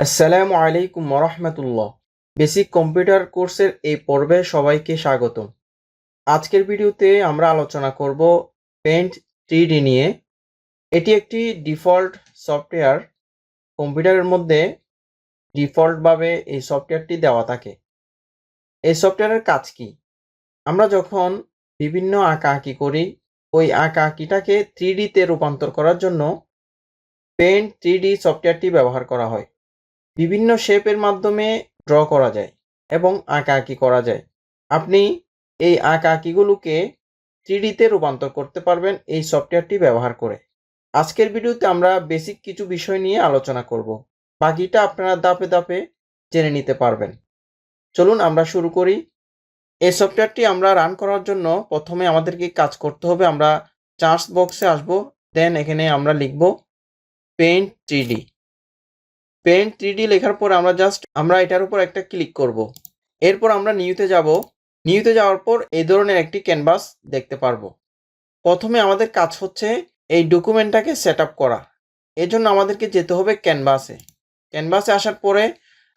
আসসালামু আলাইকুম ওরহমতুল্লাহ। বেসিক কম্পিউটার কোর্সের এই পর্বে সবাইকে স্বাগতম। আজকের ভিডিওতে আমরা আলোচনা করব পেইন্ট 3D নিয়ে। এটি একটি ডিফল্ট সফটওয়্যার। কম্পিউটারের মধ্যে ডিফল্টভাবে এই সফটওয়্যারটি দেওয়া থাকে। এই সফটওয়্যারের কাজ কি? আমরা যখন বিভিন্ন আঁকাআঁকি করি, ওই আঁকাআঁকিটাকে 3Dতে রূপান্তর করার জন্য পেইন্ট 3D সফটওয়্যারটি ব্যবহার করা হয়। বিভিন্ন শেপের মাধ্যমে ড্র করা যায় এবং আঁকাআঁকি করা যায়। আপনি এই আঁকাআঁকিগুলোকে 3Dতে রূপান্তর করতে পারবেন এই সফটওয়্যারটি ব্যবহার করে। আজকের ভিডিওতে আমরা বেসিক কিছু বিষয় নিয়ে আলোচনা করব। বাকিটা আপনারা ধাপে ধাপে জেনে নিতে পারবেন। চলুন আমরা শুরু করি। এই সফটওয়্যারটি আমরা রান করার জন্য প্রথমে আমাদেরকে কাজ করতে হবে। আমরা সার্চ বক্সে আসব, দেন এখানে আমরা লিখব পেইন্ট 3D। পেইন্ট 3D লেখার পর আমরা এটার উপর একটা ক্লিক করব। এরপর আমরা নিউতে যাব। নিউতে যাওয়ার পর এই ধরনের একটি ক্যানভাস দেখতে পারবো। প্রথমে আমাদের কাজ হচ্ছে এই ডকুমেন্টটাকে সেট আপ করা। এজন্য আমাদেরকে যেতে হবে ক্যানভাসে। ক্যানভাসে আসার পরে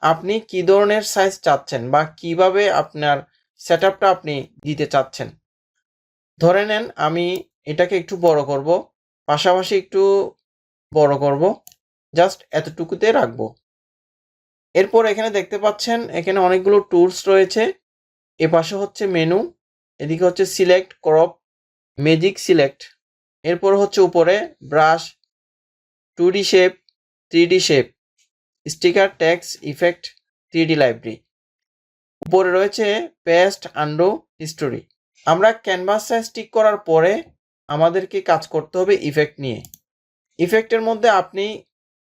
আপনি কি ধরনের সাইজ চাচ্ছেন বা কিভাবে আপনার সেট আপটা আপনি দিতে চাচ্ছেন। ধরে নেন আমি এটাকে একটু বড় করব, পাশাপাশি একটু বড় করব, জাস্ট এতটুকুতে রাখবো। এরপর এখানে দেখতে পাচ্ছেন এখানে অনেকগুলো টুলস রয়েছে। এপাশে হচ্ছে মেনু, এদিকে হচ্ছে সিলেক্ট, ক্রপ, ম্যাজিক সিলেক্ট। এরপর হচ্ছে উপরে brush, 2D shape, 3D shape, sticker, text, effect, 3D library. উপরে রয়েছে পেস্ট, আন্ডু, হিস্টোরি। আমরা ক্যানভাস সাইজ ঠিক করার পরে আমাদেরকে কাজ করতে হবে ইফেক্ট নিয়ে। ইফেক্টের মধ্যে আপনি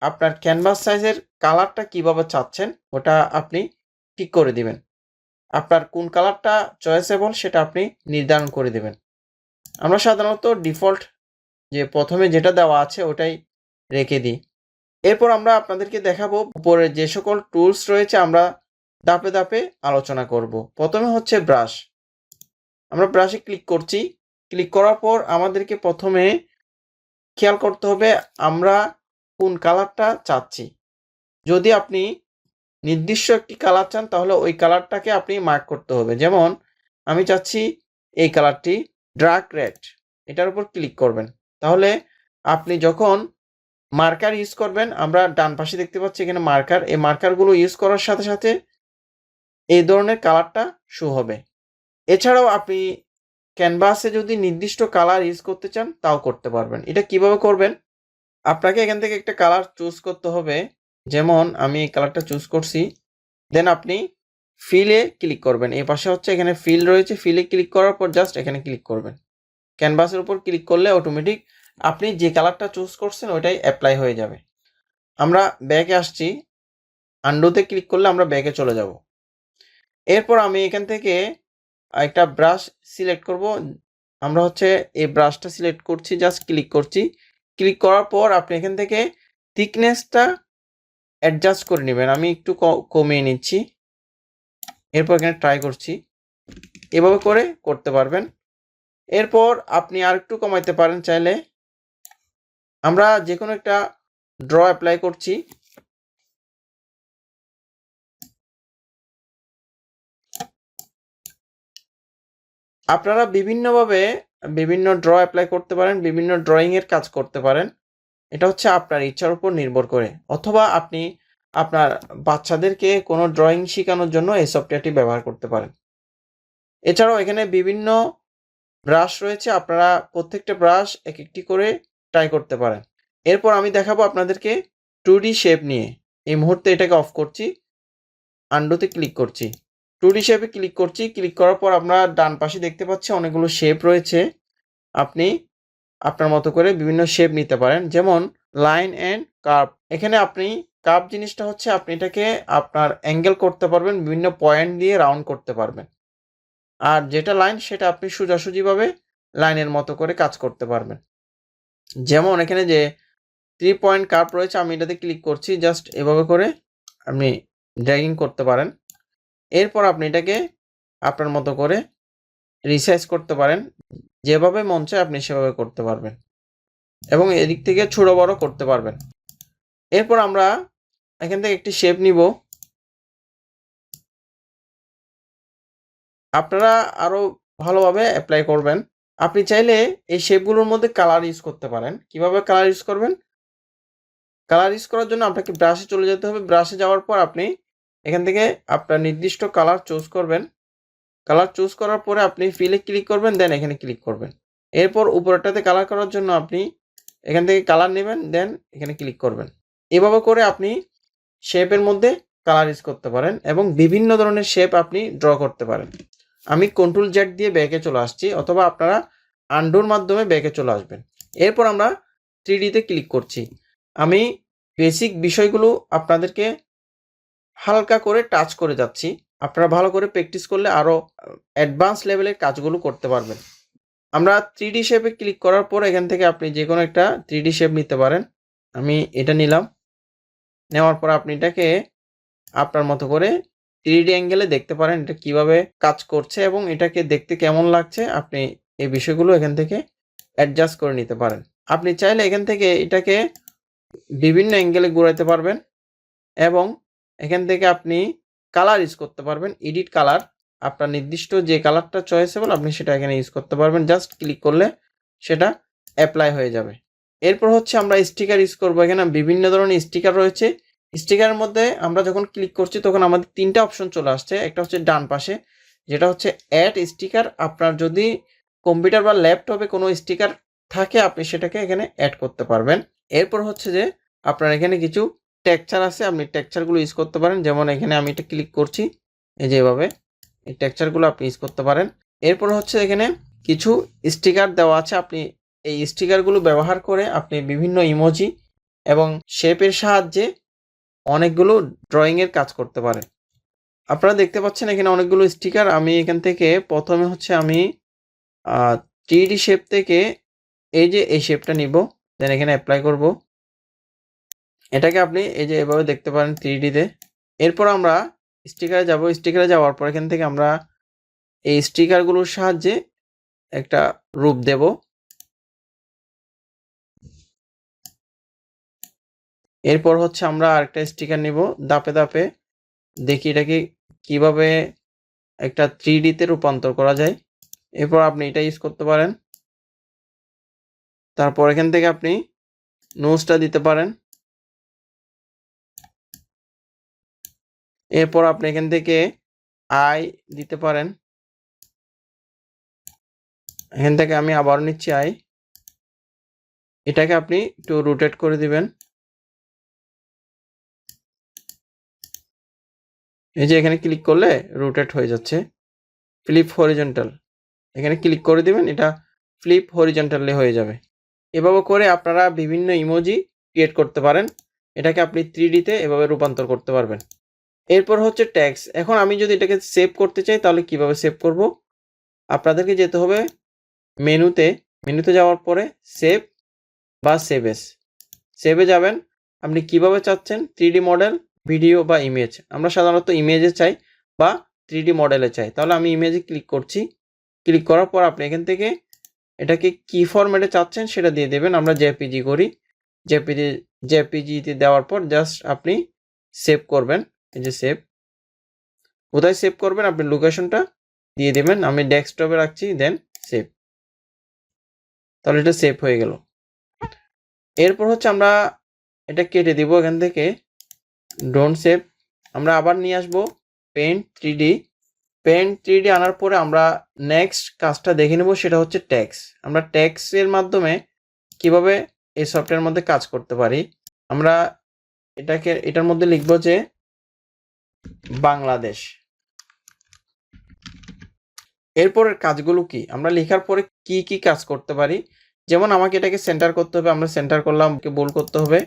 আপনার ক্যানভাস সাইজের কালারটা কিভাবে চাচ্ছেন ওটা আপনি ঠিক করে দিবেন। আপনার কোন কালারটা চয়েসেবল সেটা আপনি নির্ধারণ করে দেবেন। আমরা সাধারণত ডিফল্ট যে প্রথমে যেটা দেওয়া আছে ওটাই রেখে দিই। এরপর আমরা আপনাদেরকে দেখাবো উপরে যে সকল টুলস রয়েছে আমরা ধাপে ধাপে আলোচনা করব। প্রথমে হচ্ছে ব্রাশ। আমরা ব্রাশে ক্লিক করছি। ক্লিক করার পর আমাদেরকে প্রথমে খেয়াল করতে হবে আমরা কোন কালারটা চাচ্ছি। যদি আপনি নির্দিষ্ট একটি কালার চান তাহলে ওই কালারটাকে আপনি মার্ক করতে হবে। যেমন আমি চাচ্ছি এই কালারটি ডার্ক রেড, এটার উপর ক্লিক করবেন। তাহলে আপনি যখন মার্কার ইউজ করবেন, আমরা ডান পাশে দেখতে পাচ্ছি এখানে মার্কার, এই মার্কারগুলো ইউজ করার সাথে সাথে এই ধরনের কালারটা শো হবে। এছাড়াও আপনি ক্যানভাসে যদি নির্দিষ্ট কালার ইউজ করতে চান তাও করতে পারবেন। এটা কিভাবে করবেন? আপনাকে এখান থেকে একটা কালার চুজ করতে হবে। যেমন আমি এই কালারটা চুজ করছি। দেন আপনি ফিলে ক্লিক করবেন। এই পাশে হচ্ছে এখানে ফিল রয়েছে, ফিলে ক্লিক করার পর জাস্ট এখানে ক্লিক করবেন। ক্যানভাসের উপর ক্লিক করলে অটোমেটিক আপনি যে কালারটা চুজ করছেন ওইটাই অ্যাপ্লাই হয়ে যাবে। আমরা ব্যাকে আসছি, আন্ডুতে ক্লিক করলে আমরা ব্যাকে চলে যাব। এরপর আমি এখান থেকে একটা ব্রাশ সিলেক্ট করব। আমরা হচ্ছে এই ব্রাশটা সিলেক্ট করছি, জাস্ট ক্লিক করছি। ক্লিক করার পর আপনি এখান থেকে থিকনেসটা অ্যাডজাস্ট করে নেবেন। আমি একটু কমিয়ে নিচ্ছি। এরপর এখানে ট্রাই করছি। এভাবে করে করতে পারবেন। এরপর আপনি আর একটু কমাইতে পারেন চাইলে। আমরা যে কোনো একটা ড্র অ্যাপ্লাই করছি। আপনারা বিভিন্নভাবে বিভিন্ন ড্র অ্যাপ্লাই করতে পারেন, বিভিন্ন ড্রয়িংয়ের কাজ করতে পারেন। এটা হচ্ছে আপনার ইচ্ছার উপর নির্ভর করে। অথবা আপনি আপনার বাচ্চাদেরকে কোনো ড্রয়িং শেখানোর জন্য এই সফটওয়্যারটি ব্যবহার করতে পারেন। এছাড়াও এখানে বিভিন্ন ব্রাশ রয়েছে, আপনারা প্রত্যেকটা ব্রাশ এক একটি করে ট্রাই করতে পারেন। এরপর আমি দেখাবো আপনাদেরকে 2D শেপ নিয়ে। এই মুহূর্তে এটাকে অফ করছি, আন্ডুতে ক্লিক করছি, 2D শেপে ক্লিক করছি। ক্লিক করার পর আমরা ডান পাশে দেখতে পাচ্ছি অনেকগুলো শেপ রয়েছে। আপনি আপনার মতো করে বিভিন্ন শেপ নিতে পারেন, যেমন লাইন অ্যান্ড কার্ভ। এখানে আপনি কার্ভ জিনিসটা হচ্ছে আপনি এটাকে আপনার অ্যাঙ্গেল করতে পারবেন, বিভিন্ন পয়েন্ট দিয়ে রাউন্ড করতে পারবেন। আর যেটা লাইন সেটা আপনি সোজাসুজিভাবে লাইনের মতো করে কাজ করতে পারবেন। যেমন এখানে যে 3 পয়েন্ট কার্ভ রয়েছে, আমি এটাতে ক্লিক করছি, জাস্ট এভাবে করে আপনি ড্র্যাগিং করতে পারেন। এরপর আপনি এটাকে আপনার মতো করে রিসাইজ করতে পারেন। যেভাবে মন চায় আপনি সেভাবে করতে পারবেন এবং এদিক থেকে ছোট বড় করতে পারবেন। এরপর আমরা এখান থেকে একটি শেপ নিব। আপনারা আরো ভালোভাবে অ্যাপ্লাই করবেন। আপনি চাইলে এই শেপগুলোর মধ্যে কালার ইউজ করতে পারেন। কিভাবে কালার ইউজ করবেন? কালার ইউজ করার জন্য আপনাকে ব্রাশে চলে যেতে হবে। ব্রাশে যাওয়ার পর আপনি এখান থেকে আপনার নির্দিষ্ট কালার চুজ করবেন। কালার চুজ করার পরে আপনি ফিলে ক্লিক করবেন, দেন এখানে ক্লিক করবেন। এরপর উপরেরটাতে কালার করার জন্য আপনি এখান থেকে কালার নেবেন, দেন এখানে ক্লিক করবেন। এভাবে করে আপনি শেপের মধ্যে কালার ইউজ করতে পারেন এবং বিভিন্ন ধরনের শেপ আপনি ড্র করতে পারেন। আমি কন্ট্রোল জেড দিয়ে ব্যাকে চলে আসছি, অথবা আপনারা আন্ডুর মাধ্যমে ব্যাকে চলে আসবেন। এরপর আমরা 3Dতে ক্লিক করছি। আমি বেসিক বিষয়গুলো আপনাদেরকে হালকা করে টাচ করে যাচ্ছি। আপনারা ভালো করে প্র্যাকটিস করলে আরও অ্যাডভান্স লেভেলের কাজগুলো করতে পারবেন। আমরা 3D শেপে ক্লিক করার পর এখান থেকে আপনি যে কোনো একটা 3D শেপ নিতে পারেন। আমি এটা নিলাম। নেওয়ার পর আপনি এটাকে আপনার মতো করে 3D অ্যাঙ্গেলে দেখতে পারেন এটা কিভাবে কাজ করছে এবং এটাকে দেখতে কেমন লাগছে। আপনি এই বিষয়গুলো এখান থেকে অ্যাডজাস্ট করে নিতে পারেন। আপনি চাইলে এখান থেকে এটাকে বিভিন্ন অ্যাঙ্গেলে ঘোরাতে পারবেন এবং এখান থেকে আপনি কালার ইউজ করতে পারবেন। এডিট কালার, আপনার নির্দিষ্ট যে কালারটা চয়েসেবল আপনি সেটা এখানে ইউজ করতে পারবেন। জাস্ট ক্লিক করলে সেটা অ্যাপ্লাই হয়ে যাবে। এরপর হচ্ছে আমরা স্টিকার ইউজ করবো। এখানে বিভিন্ন ধরনের স্টিকার রয়েছে। স্টিকারের মধ্যে আমরা যখন ক্লিক করছি তখন আমাদের 3টা অপশন চলে আসছে। একটা হচ্ছে ডান পাশে, যেটা হচ্ছে অ্যাড স্টিকার। আপনার যদি কম্পিউটার বা ল্যাপটপে কোনো স্টিকার থাকে আপনি সেটাকে এখানে অ্যাড করতে পারবেন। এরপর হচ্ছে যে আপনার এখানে কিছু টেক্সচার আছে, আপনি টেক্সচারগুলো ইউজ করতে পারেন। যেমন এখানে আমি এটা ক্লিক করছি, এই যে এভাবে এই টেক্সচারগুলো আপনি ইউজ করতে পারেন। এরপর হচ্ছে এখানে কিছু স্টিকার দেওয়া আছে। আপনি এই স্টিকারগুলো ব্যবহার করে আপনি বিভিন্ন ইমোজি এবং শেপের সাহায্যে অনেকগুলো ড্রয়িংয়ের কাজ করতে পারেন। আপনারা দেখতে পাচ্ছেন এখানে অনেকগুলো স্টিকার। আমি এখান থেকে প্রথমে হচ্ছে আমি 3D শেপ থেকে এই যে এই শেপটা নিব, দেন এখানে অ্যাপ্লাই করব। এটাকে আপনি এই যে এভাবে দেখতে পারেন 3Dতে। এরপর আমরা স্টিকারে যাব। স্টিকারে যাওয়ার পর এখান থেকে আমরা এই স্টিকারগুলোর সাহায্যে একটা রূপ দেব। এরপর হচ্ছে আমরা আরেকটা স্টিকার নিব। ধাপে ধাপে দেখি এটাকে কিভাবে একটা 3Dতে রূপান্তর করা যায়। এরপর আপনি এটা ইউজ করতে পারেন। তারপর এখান থেকে আপনি নোজটা দিতে পারেন। এরপর আপনি এখান থেকে আই দিতে পারেন। এখান থেকে আমি আবার নিচ্ছি আই। এটাকে আপনি একটু রোটেট করে দিবেন। এই যে এখানে ক্লিক করলে রোটেট হয়ে যাচ্ছে। ফ্লিপ হরিজন্টাল, এখানে ক্লিক করে দিবেন, এটা ফ্লিপ হরিজন্টালি হয়ে যাবে। এভাবে করে আপনারা বিভিন্ন ইমোজি ক্রিয়েট করতে পারেন। এটাকে আপনি 3Dতে এভাবে রূপান্তর করতে পারবেন। এরপর হচ্ছে ট্যাক্স। এখন আমি যদি এটাকে সেভ করতে চাই তাহলে কিভাবে সেভ করব? আপনাদেরকে যেতে হবে মেনুতে। মেনুতে যাওয়ার পরে সেভ বা সেভ এস, সেভে যাবেন। আপনি কিভাবে চাচ্ছেন 3D মডেল, ভিডিও বা ইমেজ। আমরা সাধারণত ইমেজে চাই বা 3D মডেলে চাই, তাহলে আমি ইমেজে ক্লিক করছি। ক্লিক করার পর আপনি এখান থেকে এটাকে কি ফরম্যাটে চাচ্ছেন সেটা দিয়ে দেবেন। আমরা জেপিজি করি। জেপিজিতে দেওয়ার পর জাস্ট আপনি সেভ করবেন। এই যে সেভ, কোথায় সেভ করবেন আপনি লোকেশনটা দিয়ে দেবেন। আমি ডেস্কটপে রাখছি, দেন সেভ। তাহলে এটা সেভ হয়ে গেল। এরপর হচ্ছে আমরা এটা কেটে দিব এখান থেকে, ডোন্ট সেভ। আমরা আবার নিয়ে আসবো পেইন্ট 3D। পেইন্ট 3D আনার পরে আমরা নেক্সট কাজটা দেখে নেব, সেটা হচ্ছে ট্যাক্স। আমরা ট্যাক্সের মাধ্যমে কিভাবে এই সফটওয়্যারের মধ্যে কাজ করতে পারি। আমরা এটার মধ্যে লিখব যে বাংলাদেশ। এরপরের কাজগুলো কি, আমরা লেখার পরে কি কি কাজ করতে পারি। যেমন আমাকে এটাকে সেন্টার করতে হবে, আমরা সেন্টার করলাম। বোল্ড করতে হবে,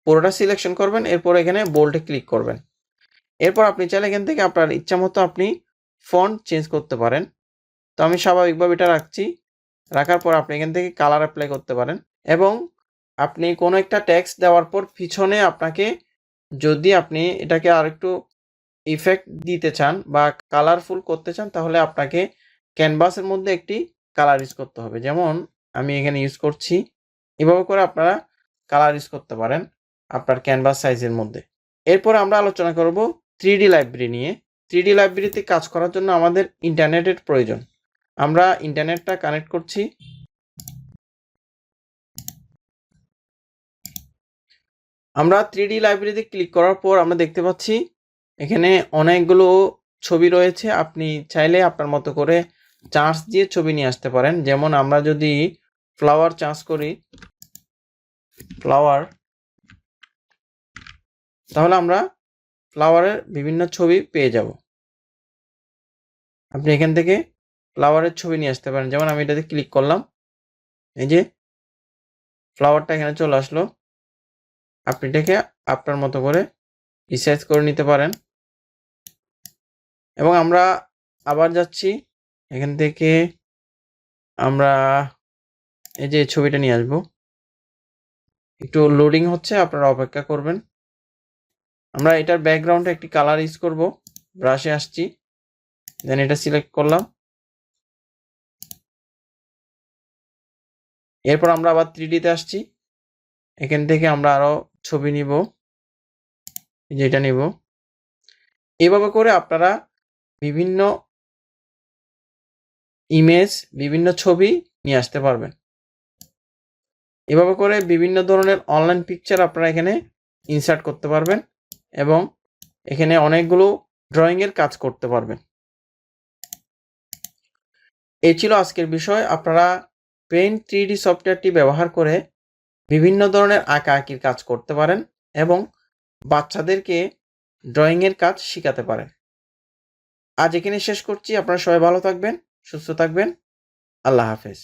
পুরোটা সিলেকশন করবেন। এরপর এখানে বোল্ডে ক্লিক করবেন। এরপর আপনি চাইলে এখান থেকে আপনার ইচ্ছা মতো আপনি ফন্ট চেঞ্জ করতে পারেন। তো আমি স্বাভাবিকভাবে এটা রাখছি। রাখার পর আপনি এখান থেকে কালার অ্যাপ্লাই করতে পারেন এবং আপনি কোনো একটা টেক্সট দেওয়ার পর পিছনে আপনাকে যদি আপনি এটাকে আরেকটু ইফেক্ট দিতে চান বা কালারফুল করতে চান তাহলে আপনাকে ক্যানভাসের মধ্যে একটি কালার ইউজ করতে হবে। যেমন আমি এখানে ইউজ করছি। এভাবে করে আপনারা কালার ইউজ করতে পারেন আপনার ক্যানভাস সাইজের মধ্যে। এরপর আমরা আলোচনা করব 3D লাইব্রেরি নিয়ে। 3D লাইব্রেরিতে কাজ করার জন্য আমাদের ইন্টারনেটের প্রয়োজন। আমরা ইন্টারনেটটা কানেক্ট করছি। আমরা 3D লাইব্রেরিতে ক্লিক করার পর আমরা দেখতে পাচ্ছি এখানে অনেকগুলো ছবি রয়েছে। আপনি চাইলে আপনার মতো করে চার্জ দিয়ে ছবি নিয়ে আসতে পারেন। যেমন আমরা যদি ফ্লাওয়ার চার্জ করি, ফ্লাওয়ার, তাহলে আমরা ফ্লাওয়ারের বিভিন্ন ছবি পেয়ে যাব। আপনি এখান থেকে ফ্লাওয়ারের ছবি নিয়ে আসতে পারেন। যেমন আমি এটাতে ক্লিক করলাম, এই যে ফ্লাওয়ারটা এখানে চলে আসলো। আপনি এটাকে আপনার মতো করে রিসাইজ করে নিতে পারেন। এবং আমরা আবার যাচ্ছি, এখান থেকে আমরা এই যে ছবিটা নিয়ে আসবো। একটু লোডিং হচ্ছে, আপনারা অপেক্ষা করবেন। আমরা এটার ব্যাকগ্রাউন্ডে একটি কালার ইউজ করব। ব্রাশে আসছি, দেন এটা সিলেক্ট করলাম। এরপর আমরা আবার 3D তে আসছি। এখান থেকে আমরা আরো ছবি নিব, যেটা নিব। এভাবে করে আপনারা বিভিন্ন ইমেজ, বিভিন্ন ছবি নিয়ে আসতে পারবেন। এভাবে করে বিভিন্ন ধরনের অনলাইন পিকচার আপনারা এখানে ইনসার্ট করতে পারবেন এবং এখানে অনেকগুলো ড্রয়িংয়ের কাজ করতে পারবেন। এই ছিল আজকের বিষয়। আপনারা পেইন্ট 3D সফটওয়্যারটি ব্যবহার করে বিভিন্ন ধরনের আঁকাআঁকির কাজ করতে পারেন এবং বাচ্চাদেরকে ড্রয়িংয়ের কাজ শেখাতে পারেন। আজ এখানে শেষ করছি। আপনারা সবাই ভালো থাকবেন, সুস্থ থাকবেন। আল্লাহ হাফেজ।